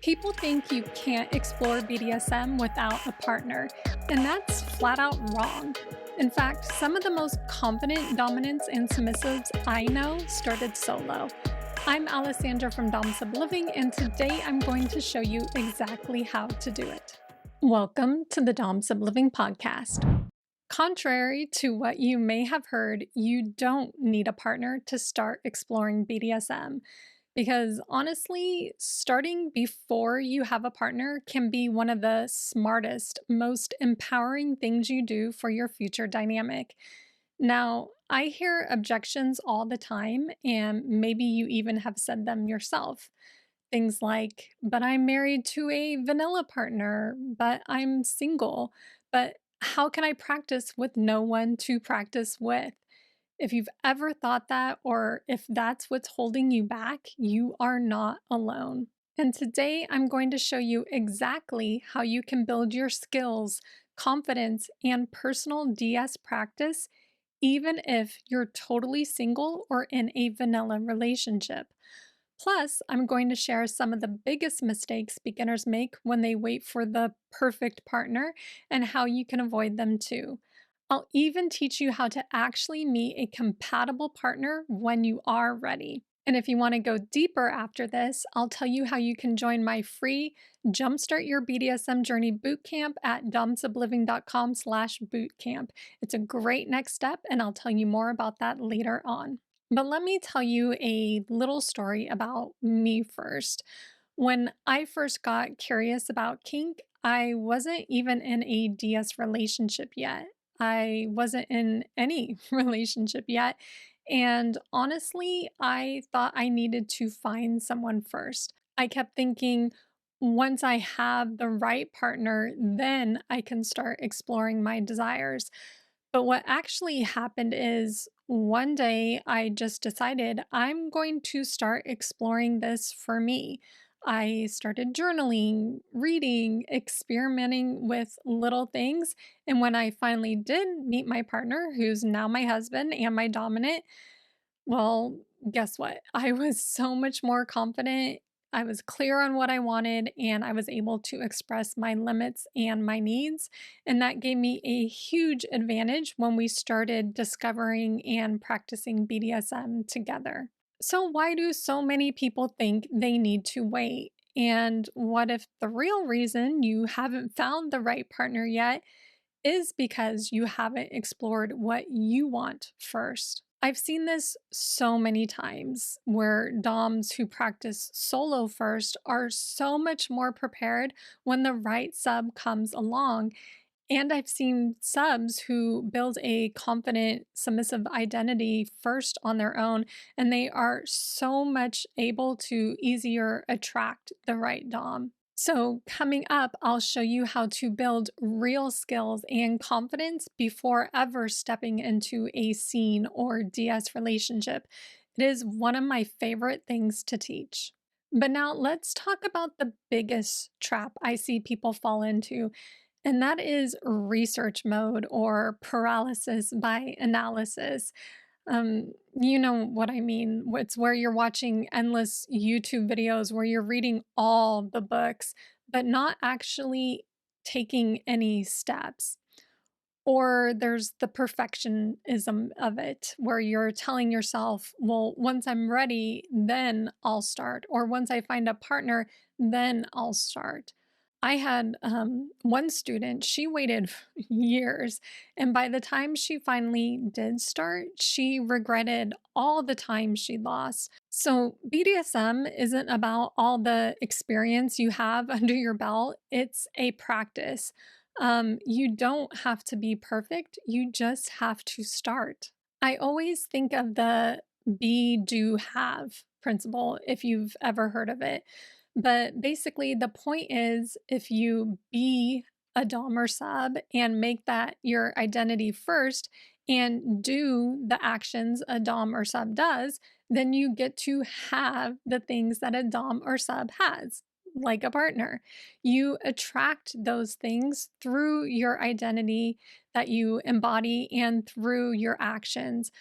People think you can't explore BDSM without a partner, and that's flat out wrong. In fact, some of the most confident dominants and submissives I know started solo. I'm Alessandra from Dom Living, and today I'm going to show you exactly how to do it. Welcome to the Dom Living podcast. Contrary to what you may have heard, you don't need a partner to start exploring BDSM. Because honestly, starting before you have a partner can be one of the smartest, most empowering things you do for your future dynamic. Now, I hear objections all the time, and maybe you even have said them yourself. Things like, but I'm married to a vanilla partner, but I'm single, but how can I practice with no one to practice with? If you've ever thought that, or if that's what's holding you back, you are not alone. And today I'm going to show you exactly how you can build your skills, confidence, and personal DS practice, even if you're totally single or in a vanilla relationship. Plus, I'm going to share some of the biggest mistakes beginners make when they wait for the perfect partner and how you can avoid them too. I'll even teach you how to actually meet a compatible partner when you are ready. And if you want to go deeper after this, I'll tell you how you can join my free Jumpstart Your BDSM Journey Bootcamp at domsubliving.com/bootcamp. It's a great next step, and I'll tell you more about that later on. But let me tell you a little story about me first. When I first got curious about kink, I wasn't even in a DS relationship yet. I wasn't in any relationship yet. And honestly, I thought I needed to find someone first. I kept thinking, once I have the right partner, then I can start exploring my desires. But what actually happened is one day I just decided I'm going to start exploring this for me. I started journaling, reading, experimenting with little things. And when I finally did meet my partner, who's now my husband and my dominant, well, guess what? I was so much more confident. I was clear on what I wanted, and I was able to express my limits and my needs. And that gave me a huge advantage when we started discovering and practicing BDSM together. So, why do so many people think they need to wait? And what if the real reason you haven't found the right partner yet is because you haven't explored what you want first? I've seen this so many times where DOMs who practice solo first are so much more prepared when the right sub comes along. And I've seen subs who build a confident, submissive identity first on their own, and they are so much able to easier attract the right Dom. So, coming up, I'll show you how to build real skills and confidence before ever stepping into a scene or DS relationship. It is one of my favorite things to teach. But now let's talk about the biggest trap I see people fall into, and that is research mode or paralysis by analysis. You know what I mean. It's where you're watching endless YouTube videos where you're reading all the books, but not actually taking any steps. Or there's the perfectionism of it, where you're telling yourself, well, once I'm ready, then I'll start. Or once I find a partner, then I'll start. I had one student, she waited years, and by the time she finally did start, she regretted all the time she lost. So, BDSM isn't about all the experience you have under your belt, it's a practice. You don't have to be perfect, you just have to start. I always think of the be, do, have principle, if you've ever heard of it. But basically, the point is if you be a Dom or sub and make that your identity first and do the actions a Dom or sub does, then you get to have the things that a Dom or sub has, like a partner. You attract those things through your identity that you embody and through your actions.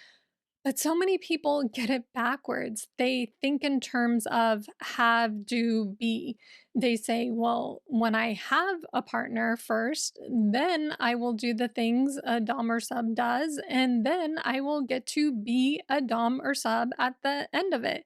But so many people get it backwards. They think in terms of have, do, be. They say, well, when I have a partner first, then I will do the things a Dom or sub does, and then I will get to be a Dom or sub at the end of it.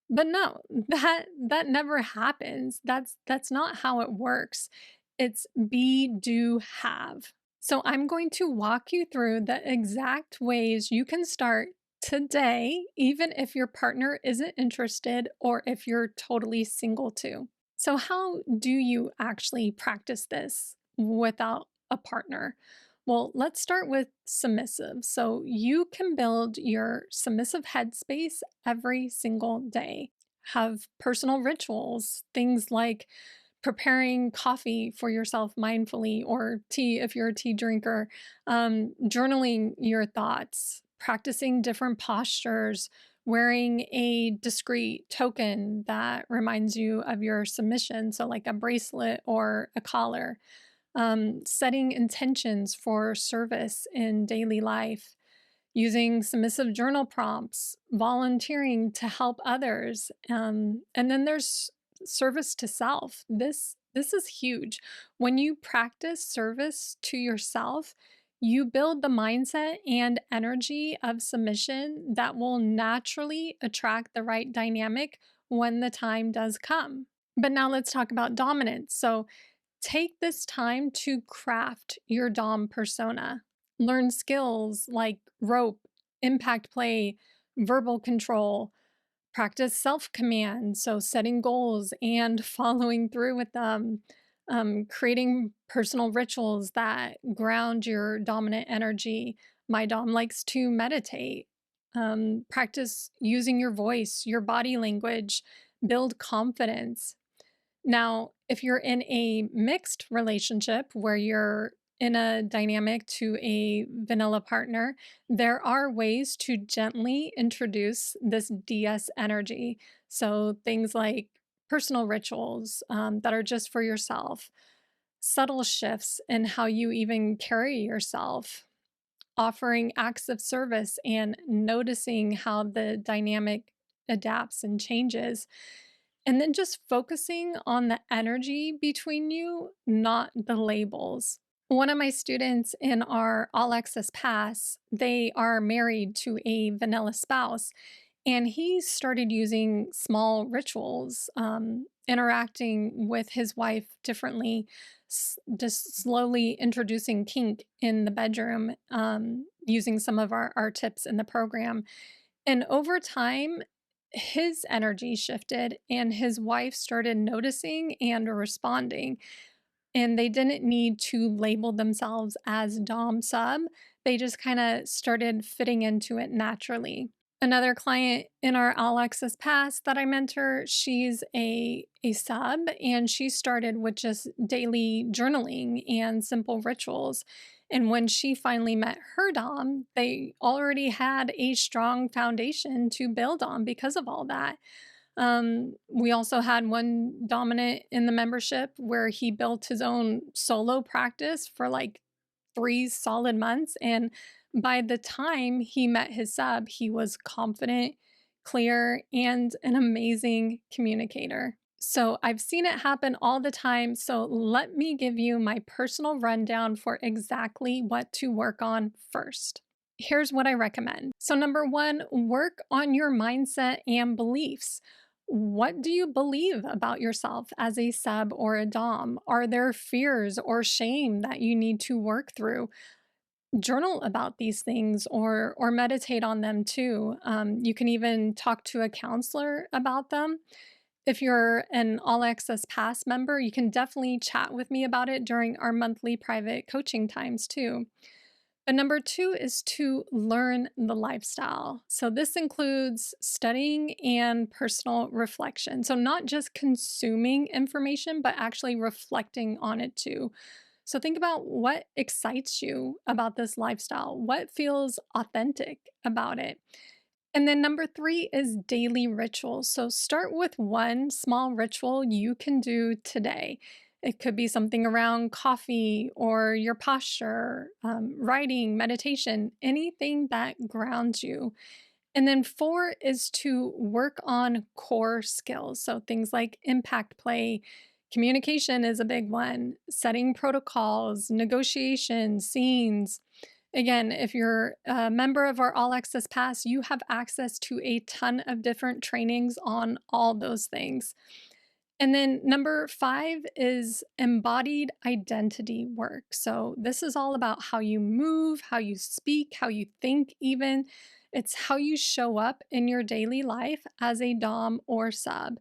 But no, that never happens. That's not how it works. It's be, do, have. So I'm going to walk you through the exact ways you can start today, even if your partner isn't interested or if you're totally single too. So how do you actually practice this without a partner? Well, let's start with submissive. So you can build your submissive headspace every single day. Have personal rituals, things like preparing coffee for yourself mindfully or tea if you're a tea drinker, journaling your thoughts, practicing different postures, wearing a discreet token that reminds you of your submission. So, like a bracelet or a collar, setting intentions for service in daily life, using submissive journal prompts, volunteering to help others. And then there's service to self. This is huge. When you practice service to yourself, you build the mindset and energy of submission that will naturally attract the right dynamic when the time does come. But now let's talk about dominance. So take this time to craft your Dom persona. Learn skills like rope, impact play, verbal control. Practice self command, so setting goals and following through with them. Creating personal rituals that ground your dominant energy. My Dom likes to meditate. Practice using your voice, your body language, build confidence. Now, if you're in a mixed relationship where you're in a dynamic to a vanilla partner, there are ways to gently introduce this DS energy. So, things like personal rituals that are just for yourself, subtle shifts in how you even carry yourself, offering acts of service and noticing how the dynamic adapts and changes. And then just focusing on the energy between you, not the labels. One of my students in our All Access Pass, they are married to a vanilla spouse, and he started using small rituals, interacting with his wife differently, just slowly introducing kink in the bedroom, using some of our tips in the program. And over time, his energy shifted and his wife started noticing and responding. And they didn't need to label themselves as Dom sub. They just kind of started fitting into it naturally. Another client in our All Access Pass that I mentor, she's a sub and she started with just daily journaling and simple rituals. And when she finally met her Dom, they already had a strong foundation to build on because of all that. We also had one dominant in the membership where he built his own solo practice for like 3 solid months. And by the time he met his sub, he was confident, clear, and an amazing communicator. So I've seen it happen all the time. So let me give you my personal rundown for exactly what to work on first. Here's what I recommend. So, number one, work on your mindset and beliefs. What do you believe about yourself as a sub or a Dom? Are there fears or shame that you need to work through? Journal about these things or meditate on them too. You can even talk to a counselor about them. If you're an All Access Pass member, you can definitely chat with me about it during our monthly private coaching times too. But number two is to learn the lifestyle. So this includes studying and personal reflection. So not just consuming information, but actually reflecting on it too. So think about what excites you about this lifestyle, what feels authentic about it. And then number three is daily rituals. So start with one small ritual you can do today. It could be something around coffee or your posture, writing, meditation, anything that grounds you. And then four is to work on core skills. So things like impact play, communication is a big one, setting protocols, negotiation, scenes. Again, if you're a member of our All Access Pass, you have access to a ton of different trainings on all those things. And then number five is embodied identity work. So, this is all about how you move, how you speak, how you think, even. It's how you show up in your daily life as a Dom or sub,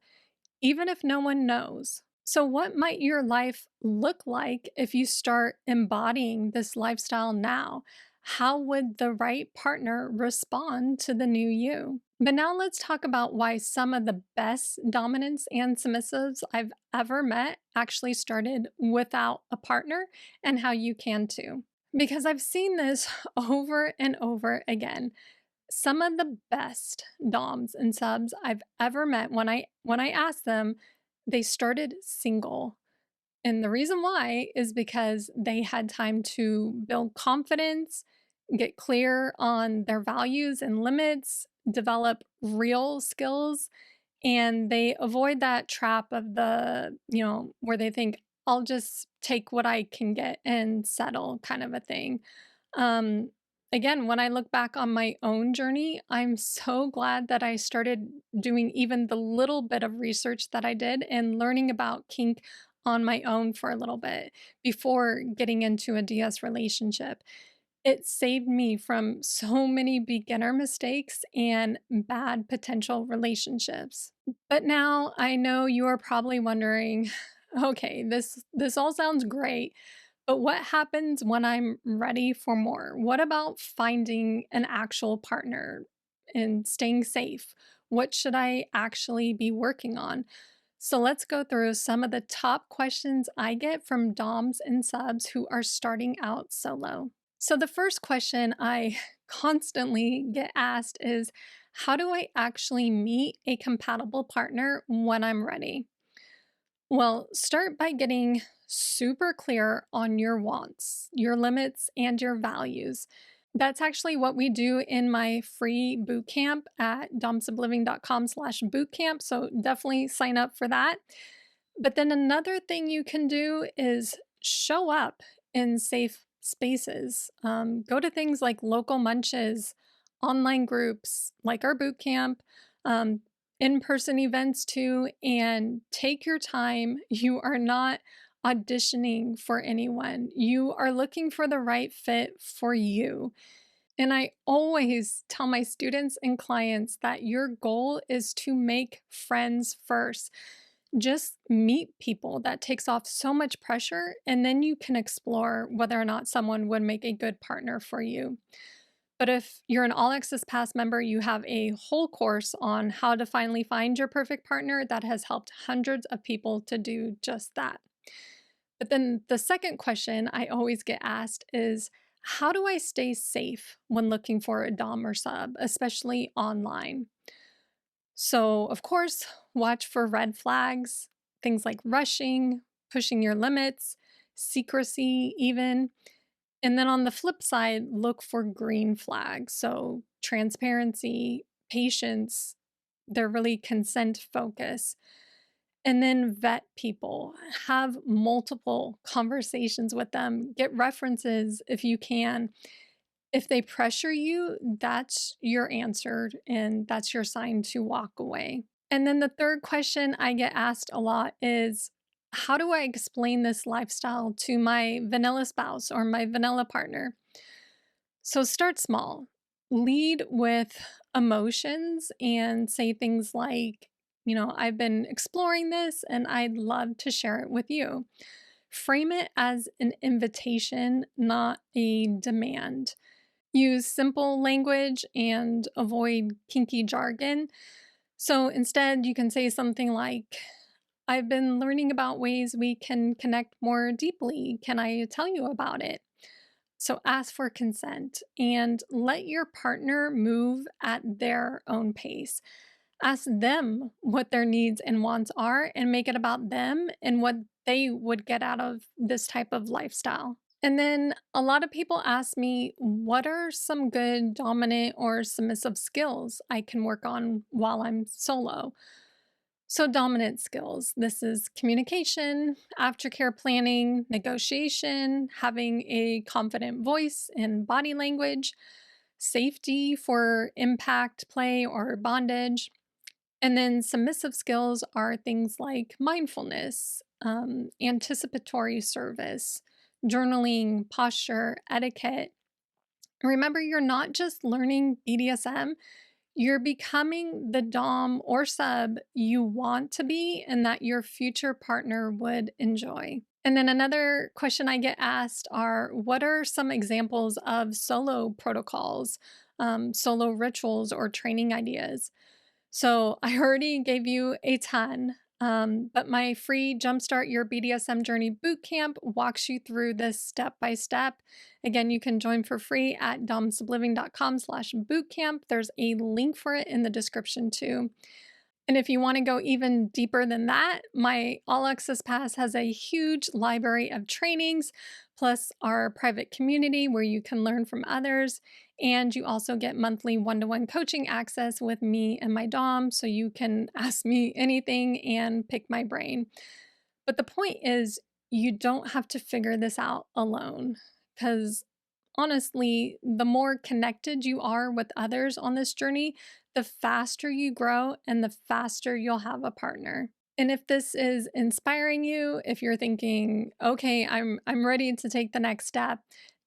even if no one knows. So, what might your life look like if you start embodying this lifestyle now? How would the right partner respond to the new you? But now let's talk about why some of the best dominants and submissives I've ever met actually started without a partner and how you can too. Because I've seen this over and over again. Some of the best doms and subs I've ever met, when I asked them, they started single. And the reason why is because they had time to build confidence, get clear on their values and limits, develop real skills, and they avoid that trap of where they think, I'll just take what I can get and settle kind of a thing. Um, Again, when I look back on my own journey, I'm so glad that I started doing even the little bit of research that I did and learning about kink on my own for a little bit before getting into a DS relationship. It saved me from so many beginner mistakes and bad potential relationships. But now I know you are probably wondering, okay, this all sounds great, but what happens when I'm ready for more? What about finding an actual partner and staying safe? What should I actually be working on? So let's go through some of the top questions I get from DOMs and subs who are starting out solo. So the first question I constantly get asked is, how do I actually meet a compatible partner when I'm ready? Well, start by getting super clear on your wants, your limits, and your values. That's actually what we do in my free bootcamp at domsubliving.com/bootcamp. So definitely sign up for that. But then another thing you can do is show up in safe spaces. Go to things like local munches, online groups like our boot camp, um, in person events too, and take your time. You are not auditioning for anyone, you are looking for the right fit for you. And I always tell my students and clients that your goal is to make friends first. Just meet people. That takes off so much pressure, and then you can explore whether or not someone would make a good partner for you. But if you're an All Access Pass member, you have a whole course on how to finally find your perfect partner that has helped hundreds of people to do just that. But then the second question I always get asked is, how do I stay safe when looking for a Dom or sub, especially online? So, of course, watch for red flags, things like rushing, pushing your limits, secrecy, even. And then on the flip side, look for green flags. So, transparency, patience, they're really consent focus. And then vet people, have multiple conversations with them, get references if you can. If they pressure you, that's your answer and that's your sign to walk away. And then the third question I get asked a lot is, how do I explain this lifestyle to my vanilla spouse or my vanilla partner? So start small. Lead with emotions and say things like, I've been exploring this and I'd love to share it with you. Frame it as an invitation, not a demand. Use simple language and avoid kinky jargon. So instead, you can say something like, I've been learning about ways we can connect more deeply. Can I tell you about it? So ask for consent and let your partner move at their own pace. Ask them what their needs and wants are and make it about them and what they would get out of this type of lifestyle. And then a lot of people ask me, what are some good dominant or submissive skills I can work on while I'm solo? So, dominant skills, this is communication, aftercare planning, negotiation, having a confident voice and body language, safety for impact play or bondage. And then submissive skills are things like mindfulness, anticipatory service, journaling, posture, etiquette. Remember, you're not just learning BDSM, you're becoming the Dom or sub you want to be and that your future partner would enjoy. And then another question I get asked are, what are some examples of solo protocols, solo rituals, or training ideas? So I already gave you a ton, but my free Jumpstart Your BDSM Journey Bootcamp walks you through this step by step. Again, you can join for free at domsubliving.com/bootcamp. There's a link for it in the description too. And if you want to go even deeper than that, my All Access Pass has a huge library of trainings, plus our private community where you can learn from others. And you also get monthly one-to-one coaching access with me and my Dom, so you can ask me anything and pick my brain. But the point is, you don't have to figure this out alone because honestly, the more connected you are with others on this journey, the faster you grow and the faster you'll have a partner. And if this is inspiring you, if you're thinking, okay, I'm ready to take the next step,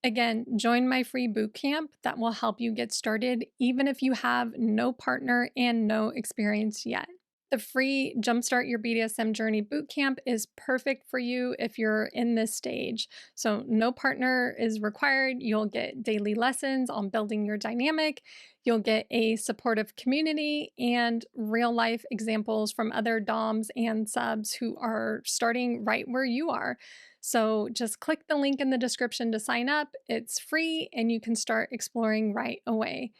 again, join my free boot camp that will help you get started, even if you have no partner and no experience yet. The free Jumpstart Your BDSM Journey Bootcamp is perfect for you if you're in this stage. So, no partner is required. You'll get daily lessons on building your dynamic. You'll get a supportive community and real life examples from other DOMs and subs who are starting right where you are. So, just click the link in the description to sign up. It's free and you can start exploring right away.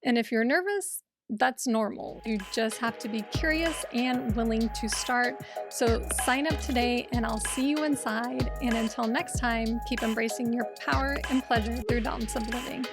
And if you're nervous, that's normal. You just have to be curious and willing to start. So sign up today and I'll see you inside. And until next time, keep embracing your power and pleasure through Dom Sub Living.